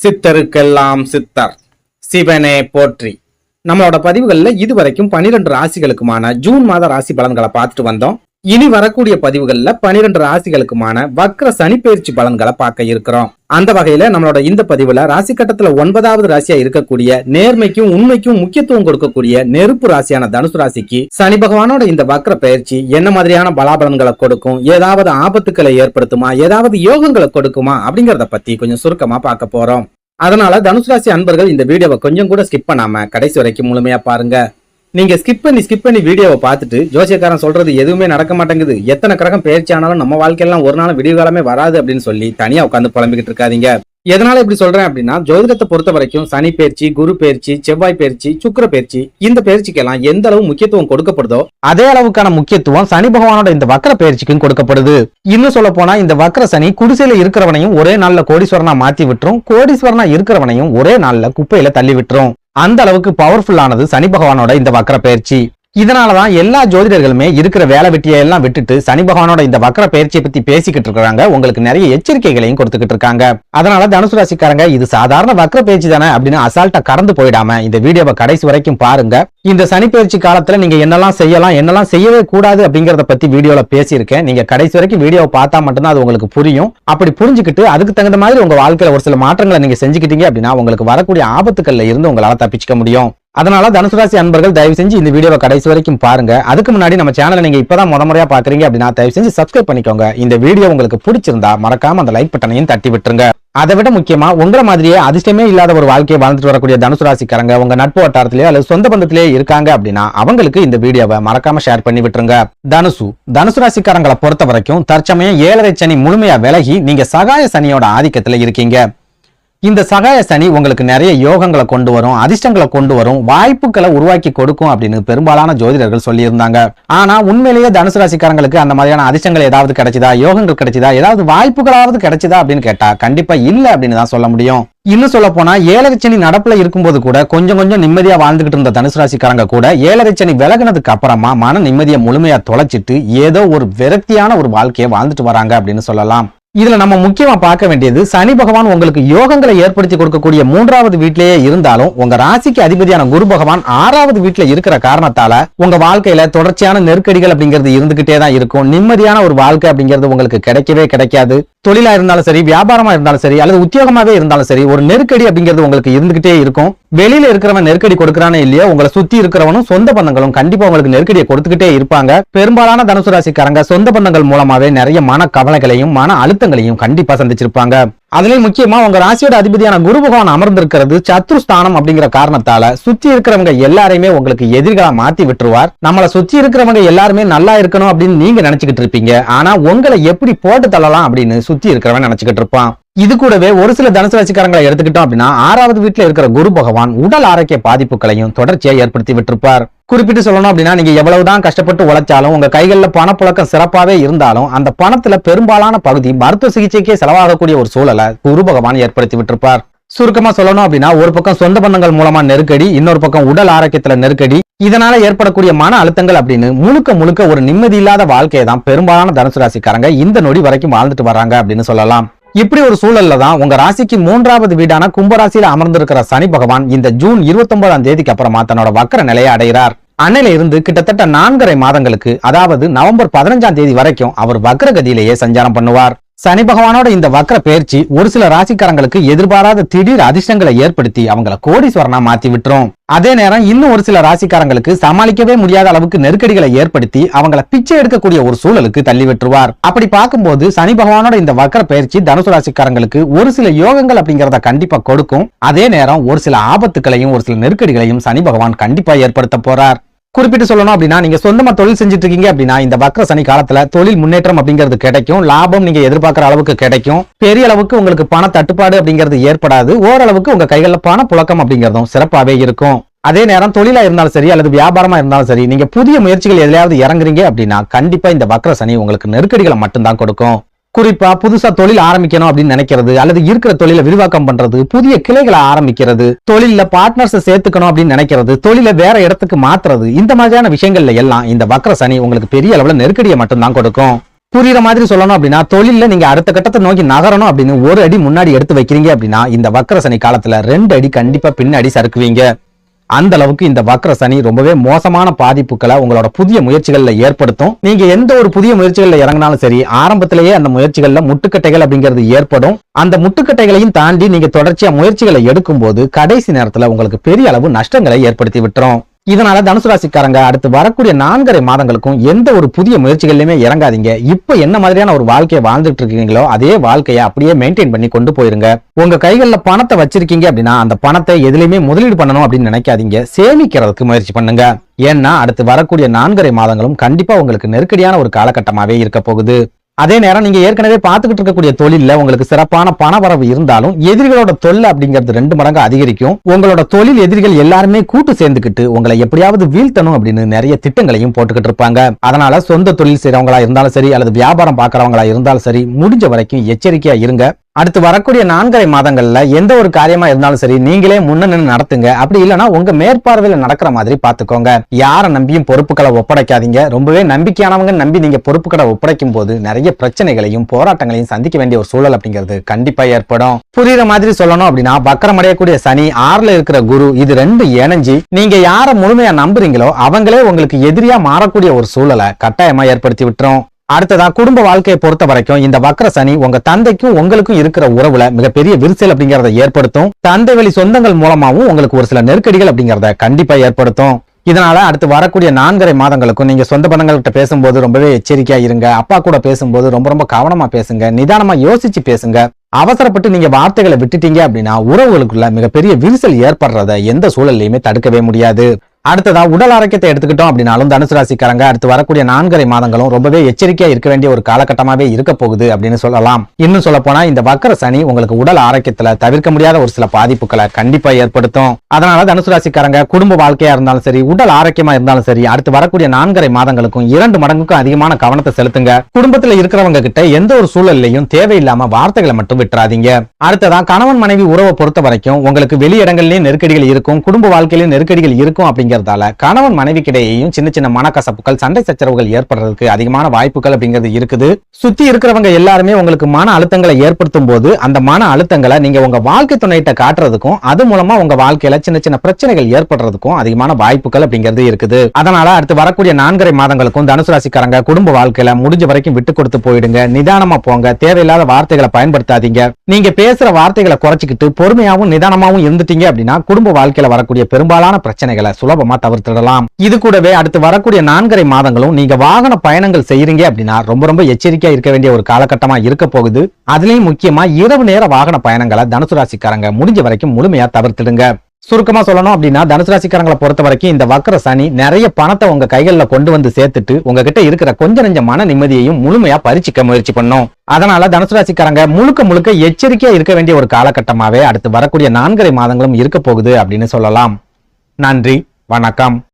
சித்தருக்கெல்லாம் சித்தர் சிவனே போற்றி. நம்மளோட பதிவுகள்ல இதுவரைக்கும் 12 ராசிகளுக்குமான ஜூன் மாத ராசி பலன்களை பார்த்துட்டு வந்தோம். இனி வரக்கூடிய பதிவுகள்ல 12 ராசிகளுக்குமான வக்ர சனிப்பெயர்ச்சி பலன்களை பார்க்க இருக்கிறோம். அந்த வகையில நம்மளோட இந்த பதிவுல ராசி கட்டத்துல 9வது ராசியா இருக்கக்கூடிய நேர்மைக்கும் உண்மைக்கும் முக்கியத்துவம் கொடுக்கக்கூடிய நெருப்பு ராசியான தனுசு ராசிக்கு சனி பகவானோட இந்த வக்ர பயிற்சி என்ன மாதிரியான பலாபலன்களை கொடுக்கும், ஏதாவது ஆபத்துக்களை ஏற்படுத்துமா, ஏதாவது யோகங்களை கொடுக்குமா அப்படிங்கறத பத்தி கொஞ்சம் சுருக்கமா பார்க்க போறோம். அதனால தனுசு ராசி அன்பர்கள் இந்த வீடியோவை கொஞ்சம் கூட ஸ்கிப் பண்ணாம கடைசி வரைக்கும் முழுமையா பாருங்க. நீங்க ஸ்கிப் பண்ணி வீடியோவை பார்த்துட்டு ஜோசியக்காரன் சொல்றது எதுவுமே நடக்க மாட்டேங்குது, எத்தனை கிரகம் பயிற்சி ஆனாலும் நம்ம வாழ்க்கையெல்லாம் ஒரு நாள் விடிவு காலமே வராது அப்படின்னு சொல்லி தனியா உட்காந்து புலம்பிக்கிட்டு இருக்காதீங்க. எதனால இப்படி சொல்றேன் அப்படின்னா, ஜோதிடத்தை பொறுத்த வரைக்கும் சனி பயிற்சி, குரு பயிற்சி, செவ்வாய் பயிற்சி, சுக்கிர பயிற்சி, இந்த பயிற்சிக்கெல்லாம் எந்த அளவு முக்கியத்துவம் கொடுக்கப்படுதோ அதே அளவுக்கான முக்கியத்துவம் சனி பகவானோட இந்த வக்ர பயிற்சிக்கும் கொடுக்கப்படுது. இன்னும் சொல்ல போனா இந்த வக்ர சனி குடிசையில இருக்கிறவனையும் ஒரே நாள்ல கோடீஸ்வரனா மாத்தி விட்டுரும், கோடீஸ்வரனா இருக்கிறவனையும் ஒரே நாள்ல குப்பையில தள்ளி விட்டுரும். அந்த அளவுக்கு பவர்ஃபுல்லானது சனி பகவானோட இந்த வக்ர பயிற்சி. இதனாலதான் எல்லா ஜோதிடர்களுமே இருக்கிற வேலை வெட்டியை எல்லாம் விட்டுட்டு சனி பகவானோட இந்த வக்ர பயிற்சியை பத்தி பேசிக்கிட்டு இருக்காங்க. உங்களுக்கு நிறைய எச்சரிக்கைகளையும் கொடுத்துக்கிட்டு இருக்காங்க. அதனால தனுசு ராசிக்காரங்க இது சாதாரண வக்ர பயிற்சி தானே அப்படின்னு அசால்ட்டா கடந்து போயிடாம இந்த வீடியோவை கடைசி வரைக்கும் பாருங்க. இந்த சனி பயிற்சி காலத்துல நீங்க என்னெல்லாம் செய்யலாம், என்னெல்லாம் செய்யவே கூடாது அப்படிங்கறத பத்தி வீடியோல பேசியிருக்கேன். நீங்க கடைசி வரைக்கும் வீடியோவை பார்த்தா மட்டும்தான் அது உங்களுக்கு புரியும். அப்படி புரிஞ்சுக்கிட்டு அதுக்கு தகுந்த மாதிரி உங்க வாழ்க்கையில ஒரு சில மாற்றங்களை நீங்க செஞ்சுக்கிட்டீங்க அப்படின்னா உங்களுக்கு வரக்கூடிய ஆபத்துக்கள்ல இருந்து உங்களால தப்பிச்சுக்க முடியும். அதனால தனுசு ராசி அன்பர்கள் தயவு செஞ்சு இந்த வீடியோவை கடைசி வரைக்கும் பாருங்க. அதுக்கு முன்னாடி நம்ம சேனலை நீங்க இப்பதான் முறையா பாக்குறீங்க அப்படின்னா தயவு செஞ்சு சப்ஸ்கிரைப் பண்ணிக்கோங்க. இந்த வீடியோ உங்களுக்கு பிடிச்சிருந்தா மறக்காம அந்த லைக் பட்டனையும் தட்டி விட்டுருங்க. அதை விட முக்கியமா உங்களை மாதிரியே அதிர்ஷ்டமே இல்லாத ஒரு வாழ்க்கையை வாழ்ந்துட்டு வரக்கூடிய தனுசு ராசிக்காரங்க உங்க நட்பு வட்டாரத்திலேயே அல்லது சொந்த பந்தத்திலேயே இருக்காங்க அப்படின்னா அவங்களுக்கு இந்த வீடியோவை மறக்காம ஷேர் பண்ணி விட்டுருங்க. தனுசு ராசிக்காரங்களை பொறுத்த வரைக்கும் தற்சமயம் 7.5 சனி முழுமையா விலகி நீங்க சகாய சனியோட ஆதிக்கத்துல இருக்கீங்க. இந்த சகாய சனி உங்களுக்கு நிறைய யோகங்களை கொண்டு வரும், அதிர்ஷ்டங்களை கொண்டு வரும், வாய்ப்புகளை உருவாக்கி கொடுக்கும் அப்படின்னு பெரும்பாலான ஜோதிடர்கள் சொல்லி இருந்தாங்க. ஆனா உண்மையிலேயே தனுசு ராசிக்காரங்களுக்கு அந்த மாதிரியான அதிர்ஷ்டங்கள் ஏதாவது கிடைச்சதா, யோகங்கள் கிடைச்சதா, ஏதாவது வாய்ப்புகளாவது கிடைச்சதா அப்படின்னு கேட்டா கண்டிப்பா இல்ல அப்படின்னு தான் சொல்ல முடியும். இன்னும் சொல்ல போனா 7.5 சனி நடப்புல இருக்கும்போது கூட கொஞ்சம் நிம்மதியா வாழ்ந்துகிட்டு இருந்த தனுசு ராசிக்காரங்க கூட 7.5 சனி விலகினதுக்கு அப்புறமா மன நிம்மதியை முழுமையா தொலைச்சிட்டு ஏதோ ஒரு விரக்தியான ஒரு வாழ்க்கையை வாழ்ந்துட்டு வராங்க அப்படின்னு சொல்லலாம். இதுல நம்ம முக்கியமா பார்க்க வேண்டியது சனி பகவான் உங்களுக்கு யோகங்களை ஏற்படுத்தி கொடுக்கக்கூடிய 3வது வீட்டிலேயே இருந்தாலும் உங்க ராசிக்கு அதிபதியான குரு பகவான் 6வது வீட்டுல இருக்கிற காரணத்தால உங்க வாழ்க்கையில தொடர்ச்சியான நெருக்கடிகள் அப்படிங்கிறது இருந்துகிட்டே தான் இருக்கும். நிம்மதியான ஒரு வாழ்க்கை அப்படிங்கிறது உங்களுக்கு கிடைக்கவே கிடைக்காது. தொழிலா இருந்தாலும் சரி, வியாபாரமா இருந்தாலும் சரி, அல்லது உத்தியோகமாவே இருந்தாலும் சரி, ஒரு நெருக்கடி அப்படிங்கிறது உங்களுக்கு இருந்துகிட்டே இருக்கும். வெளியில இருக்கிறவன் நெருக்கடி கொடுக்கறானே இல்லையோ, உங்களை சுத்தி இருக்கிறவனும் சொந்த பந்தங்களும் கண்டிப்பா உங்களுக்கு நெருக்கடியை கொடுத்துக்கிட்டே இருப்பாங்க. பெரும்பாலான தனுசு ராசிக்காரங்க சொந்த பந்தங்கள் மூலமாவே நிறைய மன கவலைகளையும் மன அழுத்தங்களையும் கண்டிப்பா சந்திச்சிருப்பாங்க. அதுலயும் முக்கியமா உங்க ராசியோட அதிபதியான குரு பகவான் அமர்ந்திருக்கிறது சத்ருஸ்தானம் அப்படிங்கிற காரணத்தால சுத்தி இருக்கிறவங்க எல்லாரையுமே உங்களுக்கு எதிரிகளா மாத்தி விட்டுருவார். நம்மளை சுத்தி இருக்கிறவங்க எல்லாருமே நல்லா இருக்கணும் அப்படின்னு நீங்க நினைச்சுக்கிட்டு இருப்பீங்க. ஆனா உங்களை எப்படி போட்டு தள்ளலாம் அப்படின்னு சுத்தி இருக்கிறவன் நினைச்சுக்கிட்டு இருப்பான். இது கூடவே ஒரு சில தனுசு ராசிக்காரங்களை எடுத்துக்கிட்டோம் அப்படின்னா 6வது வீட்டுல இருக்கிற குரு பகவான் உடல் ஆரோக்கிய பாதிப்புகளையும் தொடர்ச்சியா ஏற்படுத்தி விட்டுருப்பார். குறிப்பிட்டு சொல்லணும் அப்படின்னா நீங்க எவ்வளவுதான் கஷ்டப்பட்டு உழைச்சாலும் உங்க கைகள்ல பணப்புழக்கம் சிறப்பாவே இருந்தாலும் அந்த பணத்துல பெரும்பாலான பகுதி மருத்துவ சிகிச்சைக்கே செலவாகக்கூடிய ஒரு சூழலை குரு பகவான் ஏற்படுத்தி விட்டிருப்பார். சுருக்கமா சொல்லணும் அப்படின்னா ஒரு பக்கம் சொந்த பந்தங்கள் மூலமா நெருக்கடி, இன்னொரு பக்கம் உடல் ஆரோக்கியத்துல நெருக்கடி, இதனால ஏற்படக்கூடிய மன அழுத்தங்கள் அப்படின்னு முழுக்க ஒரு நிம்மதி இல்லாத வாழ்க்கையை தான் பெரும்பாலான தனுசு ராசிக்காரங்க இந்த நொடி வரைக்கும் வாழ்ந்துட்டு வர்றாங்க அப்படின்னு சொல்லலாம். இப்படி ஒரு சூழல்ல தான் உங்க ராசிக்கு 3வது வீடான கும்பராசியில அமர்ந்திருக்கிற சனி பகவான் இந்த ஜூன் 29ஆம் தேதிக்கு அப்புறமா தன்னோட வக்ர நிலையை அடைகிறார். அன்னையில இருந்து கிட்டத்தட்ட 4.5 மாதங்களுக்கு, அதாவது நவம்பர் 15ஆம் தேதி வரைக்கும் அவர் வக்ர கதியிலேயே சஞ்சாரம் பண்ணுவார். சனி பகவானோட இந்த வக்ர பயிற்சி ஒரு சில ராசிக்காரங்களுக்கு எதிர்பாராத திடீர் அதிர்ஷ்டங்களை ஏற்படுத்தி அவங்கள கோடீஸ்வரனா மாத்தி விட்டுரும். அதே நேரம் இன்னும் ஒரு சில ராசிக்காரங்களுக்கு சமாளிக்கவே முடியாத அளவுக்கு நெருக்கடிகளை ஏற்படுத்தி அவங்கள பிச்சை எடுக்கக்கூடிய ஒரு சூழலுக்கு தள்ளி விட்டுருவார். அப்படி பார்க்கும்போது சனி பகவானோட இந்த வக்ர பயிற்சி தனுசு ராசிக்காரங்களுக்கு ஒரு சில யோகங்கள் அப்படிங்கறத கண்டிப்பா கொடுக்கும். அதே நேரம் ஒரு சில ஆபத்துகளையும் ஒரு சில நெருக்கடிகளையும் சனி பகவான் கண்டிப்பா ஏற்படுத்த போறார். குறிப்பிட்டு சொல்லணும் அப்படின்னா நீங்க சொந்தமா தொழில் செஞ்சுட்டு இருக்கீங்க அப்படின்னா இந்த வக்ர சனி காலத்துல தொழில் முன்னேற்றம் அப்படிங்கிறது கிடைக்கும். லாபம் நீங்க எதிர்பார்க்கிற அளவுக்கு கிடைக்கும். பெரிய அளவுக்கு உங்களுக்கு பண தட்டுப்பாடு அப்படிங்கிறது ஏற்படாது. ஓரளவுக்கு உங்க கைகள்ல பண புழக்கம் அப்படிங்கிறதும் சிறப்பாவே இருக்கும். அதே நேரம் தொழிலா இருந்தாலும் சரி அல்லது வியாபாரமா இருந்தாலும் சரி, நீங்க புதிய முயற்சிகள் எதுலையாவது இறங்குறீங்க அப்படின்னா கண்டிப்பா இந்த வக்ர சனி உங்களுக்கு நெருக்கடிகளை மட்டும்தான் கொடுக்கும். குறிப்பா புதுசா தொழில் ஆரம்பிக்கணும் அப்படின்னு நினைக்கிறது, அல்லது இருக்கிற தொழிலை விரிவாக்கம் பண்றது, புதிய கிளைகளை ஆரம்பிக்கிறது, தொழில பார்ட்னர்ஸ் சேர்த்துக்கணும் அப்படின்னு நினைக்கிறது, தொழிலை வேற இடத்துக்கு மாத்துறது, இந்த மாதிரியான விஷயங்கள்ல எல்லாம் இந்த வக்ர சனி உங்களுக்கு பெரிய அளவுல நெருக்கடியை மட்டும்தான் கொடுக்கும். புரியுற மாதிரி சொல்லணும் அப்படின்னா தொழில நீங்க அடுத்த கட்டத்தை நோக்கி நகரணும் அப்படின்னு ஒரு அடி முன்னாடி எடுத்து வைக்கிறீங்க அப்படின்னா இந்த வக்கர சனி காலத்துல 2 அடி கண்டிப்பா பின்னாடி சறுக்குவீங்க. அந்த அளவுக்கு இந்த வக்ர சனி ரொம்பவே மோசமான பாதிப்புகளை உங்களோட புதிய முயற்சிகள்ல ஏற்படுத்தும். நீங்க எந்த ஒரு புதிய முயற்சிகள்ல இறங்கினாலும் சரி, ஆரம்பத்திலேயே அந்த முயற்சிகள்ல முட்டுக்கட்டைகள் அப்படிங்கிறது ஏற்படும். அந்த முட்டுக்கட்டைகளையும் தாண்டி நீங்க தொடர்ச்சியா முயற்சிகளை எடுக்கும் போது கடைசி நேரத்துல உங்களுக்கு பெரிய அளவு நஷ்டங்களை ஏற்படுத்தி விட்டுரும். இதனால தனுசு ராசிக்காரங்க அடுத்து வரக்கூடிய 4.5 மாதங்களுக்கும் எந்த ஒரு புதிய முயற்சிகள்லயுமே இறங்காதீங்க. இப்ப என்ன மாதிரியான ஒரு வாழ்க்கையை வாழ்ந்துட்டு இருக்கீங்களோ அதே வாழ்க்கையை அப்படியே மெயின்டைன் பண்ணி கொண்டு போயிருங்க. உங்க கைகள்ல பணத்தை வச்சிருக்கீங்க அப்படின்னா அந்த பணத்தை எதுலையுமே முதலீடு பண்ணணும் அப்படின்னு நினைக்காதீங்க. சேமிக்கிறதுக்கு முயற்சி பண்ணுங்க. ஏன்னா அடுத்து வரக்கூடிய 4.5 மாதங்களும் கண்டிப்பா உங்களுக்கு நெருக்கடியான ஒரு காலகட்டமாவே இருக்க போகுது. அதே நேரம் நீங்க ஏற்கனவே பார்த்துக்கிட்டு இருக்கக்கூடிய தொழில உங்களுக்கு சிறப்பான பண வரவு இருந்தாலும் எதிரிகளோட தொல்லை அப்படிங்கிறது 2 மடங்கு அதிகரிக்கும். உங்களோட தொழில் எதிரிகள் எல்லாருமே கூட்டு சேர்ந்துக்கிட்டு உங்களை எப்படியாவது வீழ்த்தணும் அப்படின்னு நிறைய திட்டங்களையும் போட்டுக்கிட்டு இருப்பாங்க. அதனால சொந்த தொழில் செய்யறவங்களா இருந்தாலும் சரி அல்லது வியாபாரம் பாக்குறவங்களா இருந்தாலும் சரி, முடிஞ்ச வரைக்கும் எச்சரிக்கையா இருங்க. அடுத்து வரக்கூடிய 4.5 மாதங்கள்ல எந்த ஒரு காரியமா இருந்தாலும் சரி நீங்களே முன்ன நடத்துங்க. அப்படி இல்லைன்னா உங்க மேற்பார்வையில நடக்கிற மாதிரி பாத்துக்கோங்க. யாரை நம்பியும் பொறுப்புகளை ஒப்படைக்காதீங்க. ரொம்பவே நம்பிக்கையானவங்க நம்பி நீங்க பொறுப்புகளை ஒப்படைக்கும் போது நிறைய பிரச்சனைகளையும் போராட்டங்களையும் சந்திக்க வேண்டிய ஒரு சூழல் அப்படிங்கிறது கண்டிப்பா ஏற்படும். புரியுற மாதிரி சொல்லணும் அப்படின்னா வக்ரம் அடையக்கூடிய சனி, 6ல இருக்கிற குரு, இது 2 இணைஞ்சு நீங்க யாரை முழுமையா நம்புறீங்களோ அவங்களே உங்களுக்கு எதிரியா மாறக்கூடிய ஒரு சூழலை கட்டாயமா ஏற்படுத்தி விட்டுரும். அடுத்ததா குடும்ப வாழ்க்கையை பொறுத்த வரைக்கும் இந்த வக்ர சனி உங்க தந்தைக்கும் உங்களுக்கும் இருக்கிற உறவுல மிகப்பெரிய விரிசல் அப்படிங்கறத ஏற்படுத்தும். தந்தை வழி சொந்தங்கள் மூலமாவும் உங்களுக்கு ஒரு சில நெருக்கடிகள் அப்படிங்கறத கண்டிப்பா ஏற்படுத்தும். இதனால அடுத்து வரக்கூடிய 4.5 மாதங்களுக்கும் நீங்க சொந்த பந்தங்கள்கிட்ட பேசும்போது ரொம்பவே எச்சரிக்கையா இருங்க. அப்பா கூட பேசும்போது ரொம்ப கவனமா பேசுங்க. நிதானமா யோசிச்சு பேசுங்க. அவசரப்பட்டு நீங்க வார்த்தைகளை விட்டுட்டீங்க அப்படின்னா உறவுகளுக்குள்ள மிகப்பெரிய விரிசல் ஏற்படுறத எந்த சூழல்லையுமே தடுக்கவே முடியாது. அடுத்ததா உடல் ஆரோக்கியத்தை எடுத்துக்கிட்டோம் அப்படின்னாலும் தனுசு ராசிக்காரங்க அடுத்து வரக்கூடிய 4.5 மாதங்களும் ரொம்பவே எச்சரிக்கையா இருக்க வேண்டிய ஒரு காலகட்டமாவே இருக்க போகுது அப்படின்னு சொல்லலாம். இன்னும் சொல்ல போனா இந்த வக்ர சனி உங்களுக்கு உடல் ஆரோக்கியத்துல தவிர்க்க முடியாத ஒரு சில பாதிப்புகளை கண்டிப்பா ஏற்படுத்தும். அதனால தனுசு ராசிக்காரங்க குடும்ப வாழ்க்கையா இருந்தாலும் சரி, உடல் ஆரோக்கியமா இருந்தாலும் சரி, அடுத்து வரக்கூடிய 4.5 மாதங்களுக்கும் 2 மடங்குக்கும் அதிகமான கவனத்தை செலுத்துங்க. குடும்பத்துல இருக்கிறவங்க கிட்ட எந்த ஒரு சூழல்லையும் தேவையில்லாம வார்த்தைகளை மட்டும் விட்டுறாதீங்க. அடுத்ததான் கணவன் மனைவி உறவை பொறுத்த வரைக்கும் உங்களுக்கு வெளியிடங்கள்லயும் நெருக்கடிகள் இருக்கும், குடும்ப வாழ்க்கையிலும் நெருக்கடிகள் இருக்கும். அப்படிங்கறதால கணவன் மனைவிக்கிடையேயும் சின்ன சின்ன மனக்கசப்புகள், சண்டை சச்சரவுகள் ஏற்படுறதுக்கு அதிகமான வாய்ப்புகள் அப்படிங்கிறது இருக்குது. சுத்தி இருக்கிறவங்க எல்லாருமே உங்களுக்கு மன அழுத்தங்களை ஏற்படுத்தும் போது அந்த மன அழுத்தங்களை நீங்க உங்க வாழ்க்கை துணையிட்ட காட்டுறதுக்கும் அது மூலமா உங்க வாழ்க்கையில சின்ன சின்ன பிரச்சனைகள் ஏற்படுறதுக்கும் அதிகமான வாய்ப்புகள் அப்படிங்கிறது இருக்குது. அதனால அடுத்து வரக்கூடிய 4.5 மாதங்களுக்கும் தனுசு ராசிக்காரங்க குடும்ப வாழ்க்கையில முடிஞ்ச வரைக்கும் விட்டு கொடுத்து போயிடுங்க. நிதானமா போங்க. தேவையில்லாத வார்த்தைகளை பயன்படுத்தாதீங்க. நீங்க பேசுற வார்த்தைகளை குறைச்சிக்கிட்டு பொறுமையாவும் நிதானமாவும் இருந்துட்டீங்க அப்படின்னா குடும்ப வாழ்க்கையில வரக்கூடிய பெரும்பாலான பிரச்சனைகளை சுலபமா தவிர்த்திடலாம். இது கூடவே அடுத்து வரக்கூடிய 4.5 மாதங்களும் நீங்க வாகன பயணங்கள் செய்யறீங்க அப்படின்னா ரொம்ப எச்சரிக்கையா இருக்க வேண்டிய ஒரு காலகட்டமா இருக்க போகுது. அதுலயும் முக்கியமா இரவு நேர வாகன பயணங்களை தனுசு ராசிக்காரங்க முடிஞ்ச வரைக்கும் முழுமையா தவிர்த்திடுங்க. சுருக்கமா சொல்லணும் அப்படின்னா தனுசு ராசிக்காரங்களை பொறுத்த வரைக்கும் இந்த வக்ர சனி நிறைய பணத்தை உங்க கைகள்ல கொண்டு வந்து சேர்த்துட்டு உங்ககிட்ட இருக்கிற கொஞ்ச நெஞ்ச மன நிம்மதியையும் முழுமையா பறிச்சுக்க முயற்சி பண்ணும். அதனால தனுசு ராசிக்காரங்க முழுக்க எச்சரிக்கையா இருக்க வேண்டிய ஒரு காலகட்டமாவே அடுத்து வரக்கூடிய 4.5 மாதங்களும் இருக்க போகுது அப்படின்னு சொல்லலாம். நன்றி, வணக்கம்.